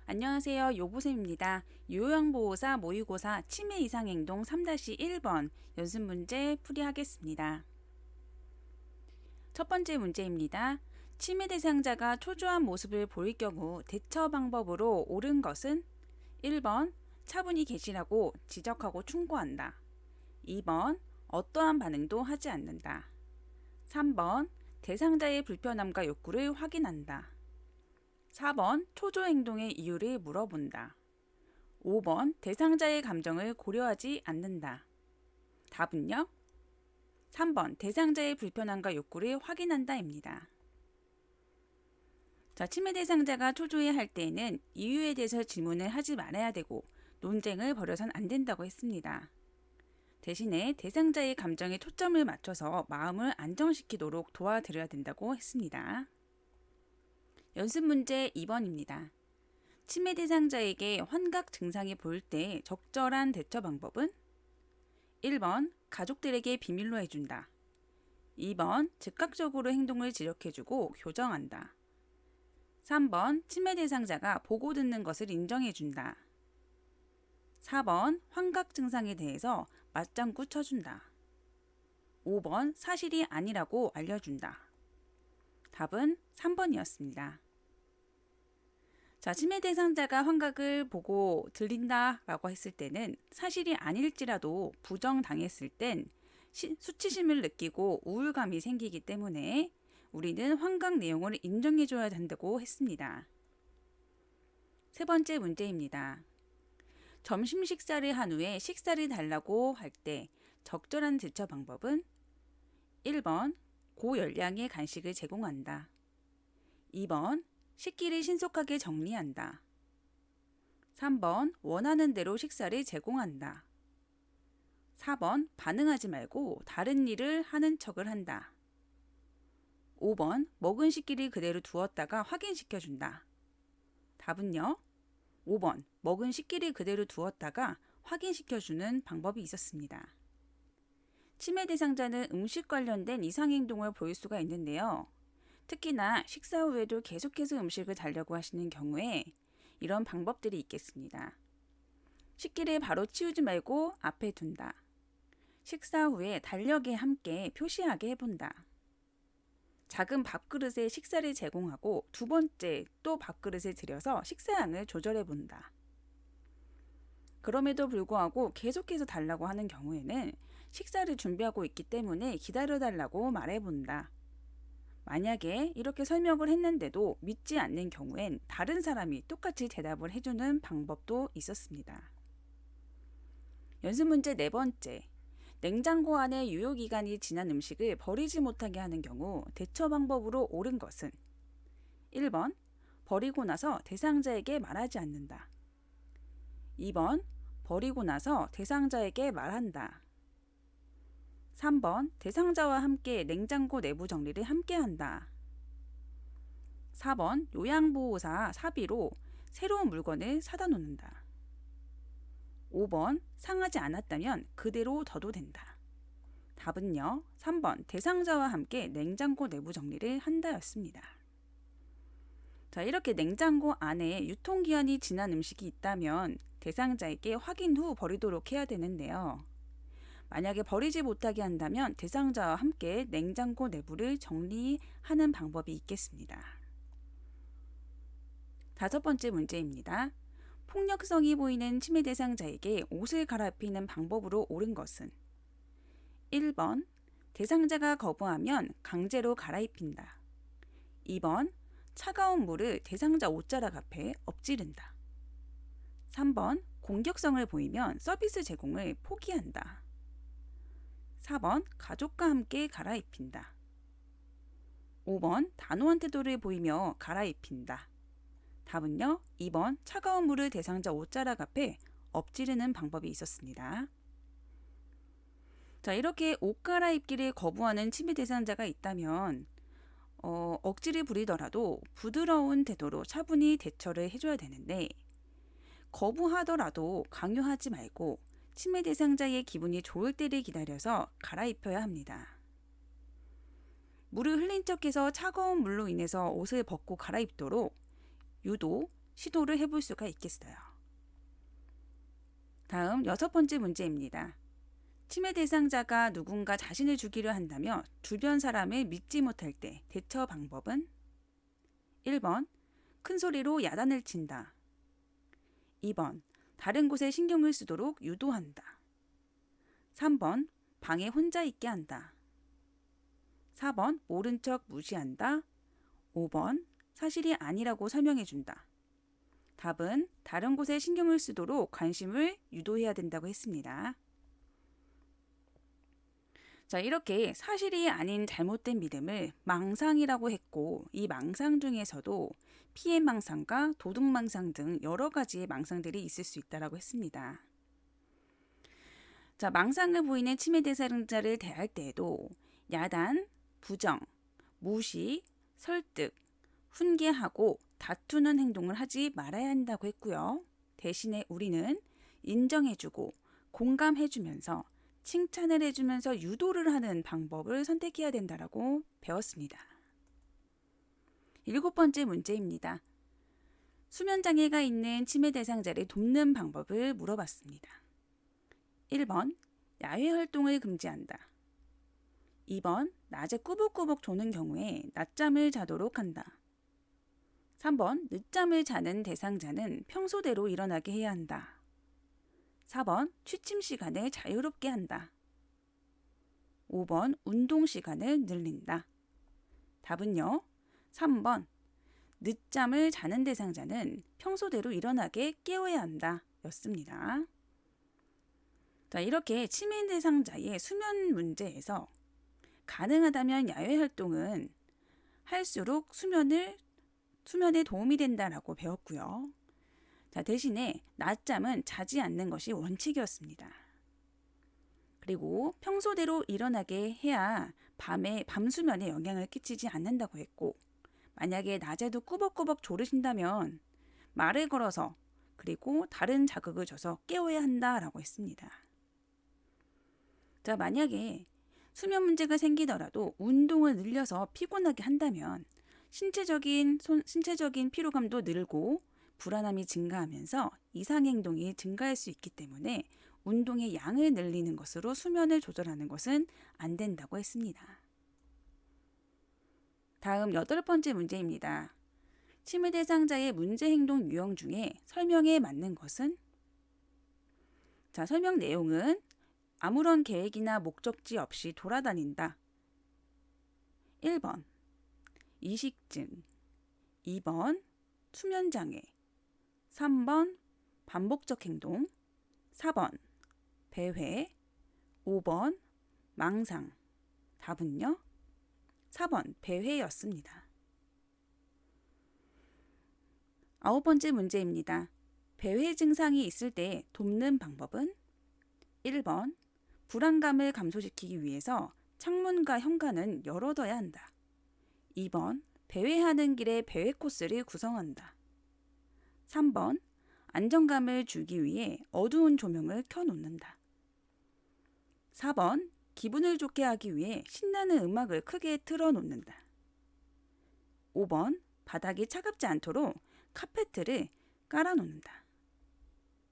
안녕하세요. 요보쌤입니다. 요양보호사 모의고사 치매 이상행동 3-1번 연습 문제 풀이하겠습니다. 첫 번째 문제입니다. 치매 대상자가 초조한 모습을 보일 경우 대처 방법으로 옳은 것은 1번 차분히 계시라고 지적하고 충고한다. 2번 어떠한 반응도 하지 않는다. 3번 대상자의 불편함과 욕구를 확인한다. 4번 초조 행동의 이유를 물어본다. 5번 대상자의 감정을 고려하지 않는다. 답은요? 3번 대상자의 불편함과 욕구를 확인한다입니다. 자, 치매 대상자가 초조해할 때에는 이유에 대해서 질문을 하지 말아야 되고 논쟁을 벌여선 안 된다고 했습니다. 대신에 대상자의 감정에 초점을 맞춰서 마음을 안정시키도록 도와드려야 된다고 했습니다. 연습 문제 2번입니다. 치매 대상자에게 환각 증상이 보일 때 적절한 대처 방법은 1번 가족들에게 비밀로 해준다. 2번 즉각적으로 행동을 지적해주고 교정한다. 3번 치매 대상자가 보고 듣는 것을 인정해준다. 4번 환각 증상에 대해서 맞장구 쳐준다. 5번 사실이 아니라고 알려준다. 답은 3번이었습니다. 자, 치매 대상자가 환각을 보고 들린다 라고 했을 때는 사실이 아닐지라도 부정당했을 땐 수치심을 느끼고 우울감이 생기기 때문에 우리는 환각 내용을 인정해줘야 한다고 했습니다. 세 번째 문제입니다. 점심 식사를 한 후에 식사를 달라고 할 때 적절한 대처 방법은 1번 고열량의 간식을 제공한다. 2번 식기를 신속하게 정리한다. 3번 원하는 대로 식사를 제공한다. 4번 반응하지 말고 다른 일을 하는 척을 한다. 5번 먹은 식기를 그대로 두었다가 확인시켜준다. 답은요? 5번 먹은 식기를 그대로 두었다가 확인시켜주는 방법이 있었습니다. 치매 대상자는 음식 관련된 이상행동을 보일 수가 있는데요. 특히나 식사 후에도 계속해서 음식을 달라고 하시는 경우에 이런 방법들이 있겠습니다. 식기를 바로 치우지 말고 앞에 둔다. 식사 후에 달력에 함께 표시하게 해본다. 작은 밥그릇에 식사를 제공하고 두 번째 또 밥그릇에 들여서 식사량을 조절해 본다. 그럼에도 불구하고 계속해서 달라고 하는 경우에는 식사를 준비하고 있기 때문에 기다려달라고 말해본다. 만약에 이렇게 설명을 했는데도 믿지 않는 경우엔 다른 사람이 똑같이 대답을 해주는 방법도 있었습니다. 연습 문제 네 번째. 냉장고 안에 유효기간이 지난 음식을 버리지 못하게 하는 경우 대처 방법으로 옳은 것은 1번 버리고 나서 대상자에게 말하지 않는다. 2번 버리고 나서 대상자에게 말한다. 3번 대상자와 함께 냉장고 내부 정리를 함께 한다. 4번 요양보호사 사비로 새로운 물건을 사다 놓는다. 5번 상하지 않았다면 그대로 둬도 된다. 답은요. 3번 대상자와 함께 냉장고 내부 정리를 한다였습니다. 자, 이렇게 냉장고 안에 유통기한이 지난 음식이 있다면 대상자에게 확인 후 버리도록 해야 되는데요. 만약에 버리지 못하게 한다면 대상자와 함께 냉장고 내부를 정리하는 방법이 있겠습니다. 다섯 번째 문제입니다. 폭력성이 보이는 치매 대상자에게 옷을 갈아입히는 방법으로 옳은 것은 1번 대상자가 거부하면 강제로 갈아입힌다. 2번 차가운 물을 대상자 옷자락 앞에 엎지른다. 3번 공격성을 보이면 서비스 제공을 포기한다. 4번 가족과 함께 갈아입힌다. 5번 단호한 태도를 보이며 갈아입힌다. 답은요. 2번 차가운 물을 대상자 옷자락 앞에 엎지르는 방법이 있었습니다. 자, 이렇게 옷 갈아입기를 거부하는 치매 대상자가 있다면 억지를 부리더라도 부드러운 태도로 차분히 대처를 해줘야 되는데 거부하더라도 강요하지 말고 치매 대상자의 기분이 좋을 때를 기다려서 갈아입혀야 합니다. 물을 흘린 척해서 차가운 물로 인해서 옷을 벗고 갈아입도록 유도 시도를 해볼 수가 있겠어요. 다음 6번째 문제입니다. 치매 대상자가 누군가 자신을 죽이려 한다며 주변 사람을 믿지 못할 때 대처 방법은? 1번, 큰 소리로 야단을 친다. 2번, 다른 곳에 신경을 쓰도록 유도한다. 3번, 방에 혼자 있게 한다. 4번, 모른 척 무시한다. 5번, 사실이 아니라고 설명해준다. 답은 다른 곳에 신경을 쓰도록 관심을 유도해야 된다고 했습니다. 자, 이렇게 사실이 아닌 잘못된 믿음을 망상이라고 했고, 이 망상 중에서도 피해망상과 도둑망상 등 여러 가지의 망상들이 있을 수 있다고 했습니다. 자, 망상을 보이는 치매 대상자를 대할 때에도 야단, 부정, 무시, 설득, 훈계하고 다투는 행동을 하지 말아야 한다고 했고요. 대신에 우리는 인정해주고 공감해주면서 칭찬을 해주면서 유도를 하는 방법을 선택해야 된다고 배웠습니다. 7번째 문제입니다. 수면장애가 있는 치매 대상자를 돕는 방법을 물어봤습니다. 1번, 야외 활동을 금지한다. 2번, 낮에 꾸벅꾸벅 조는 경우에 낮잠을 자도록 한다. 3번, 늦잠을 자는 대상자는 평소대로 일어나게 해야 한다. 4번, 취침 시간을 자유롭게 한다. 5번, 운동 시간을 늘린다. 답은요, 3번, 늦잠을 자는 대상자는 평소대로 일어나게 깨워야 한다 였습니다. 자, 이렇게 치매 대상자의 수면 문제에서 가능하다면 야외 활동은 할수록 수면에 도움이 된다라고 배웠고요. 자, 대신에 낮잠은 자지 않는 것이 원칙이었습니다. 그리고 평소대로 일어나게 해야 밤 수면에 영향을 끼치지 않는다고 했고, 만약에 낮에도 꾸벅꾸벅 졸으신다면 말을 걸어서 그리고 다른 자극을 줘서 깨워야 한다라고 했습니다. 자, 만약에 수면 문제가 생기더라도 운동을 늘려서 피곤하게 한다면 신체적인 피로감도 늘고 불안함이 증가하면서 이상행동이 증가할 수 있기 때문에 운동의 양을 늘리는 것으로 수면을 조절하는 것은 안 된다고 했습니다. 다음 8번째 문제입니다. 치매 대상자의 문제 행동 유형 중에 설명에 맞는 것은? 자, 설명 내용은 아무런 계획이나 목적지 없이 돌아다닌다. 1번, 이식증. 2번, 수면장애. 3번, 반복적 행동. 4번, 배회. 5번, 망상. 답은요? 4번, 배회였습니다. 9번째 문제입니다. 배회 증상이 있을 때 돕는 방법은? 1번, 불안감을 감소시키기 위해서 창문과 현관은 열어둬야 한다. 2번, 배회하는 길에 배회 코스를 구성한다. 3번, 안정감을 주기 위해 어두운 조명을 켜놓는다. 4번, 기분을 좋게 하기 위해 신나는 음악을 크게 틀어놓는다. 5번, 바닥이 차갑지 않도록 카페트를 깔아놓는다.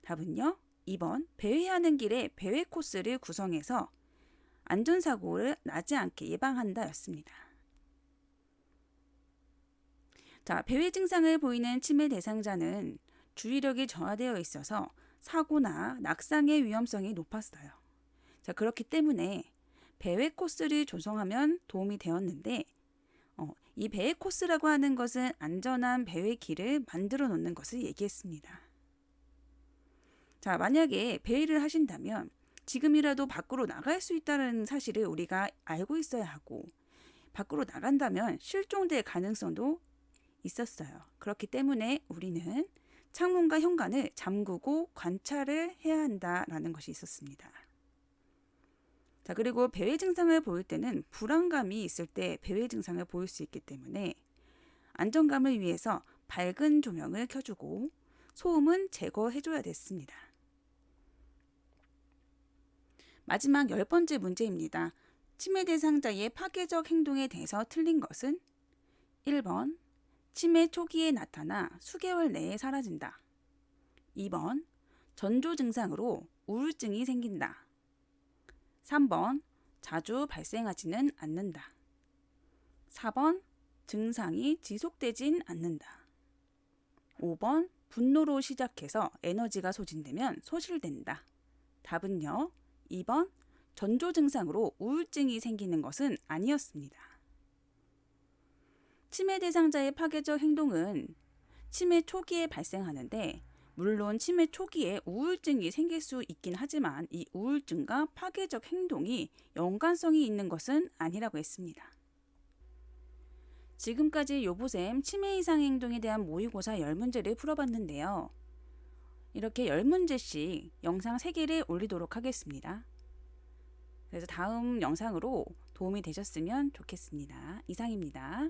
답은요, 2번, 배회하는 길에 배회 코스를 구성해서 안전사고를 나지 않게 예방한다 였습니다. 자, 배회 증상을 보이는 치매 대상자는 주의력이 저하되어 있어서 사고나 낙상의 위험성이 높았어요. 자, 그렇기 때문에 배회 코스를 조성하면 도움이 되었는데 이 배회 코스라고 하는 것은 안전한 배회 길을 만들어 놓는 것을 얘기했습니다. 자, 만약에 배회를 하신다면 지금이라도 밖으로 나갈 수 있다는 사실을 우리가 알고 있어야 하고, 밖으로 나간다면 실종될 가능성도 있었어요. 그렇기 때문에 우리는 창문과 현관을 잠그고 관찰을 해야 한다라는 것이 있었습니다. 자, 그리고 배회 증상을 보일 때는 불안감이 있을 때 배회 증상을 보일 수 있기 때문에 안정감을 위해서 밝은 조명을 켜주고 소음은 제거해줘야 됐습니다. 마지막 10번째 문제입니다. 치매 대상자의 파괴적 행동에 대해서 틀린 것은? 1번, 치매 초기에 나타나 수개월 내에 사라진다. 2번, 전조 증상으로 우울증이 생긴다. 3번, 자주 발생하지는 않는다. 4번, 증상이 지속되진 않는다. 5번, 분노로 시작해서 에너지가 소진되면 소실된다. 답은요, 2번, 전조 증상으로 우울증이 생기는 것은 아니었습니다. 치매 대상자의 파괴적 행동은 치매 초기에 발생하는데, 물론 치매 초기에 우울증이 생길 수 있긴 하지만 이 우울증과 파괴적 행동이 연관성이 있는 것은 아니라고 했습니다. 지금까지 요보쌤 치매 이상 행동에 대한 모의고사 10문제를 풀어봤는데요. 이렇게 10문제씩 영상 3개를 올리도록 하겠습니다. 그래서 다음 영상으로 도움이 되셨으면 좋겠습니다. 이상입니다.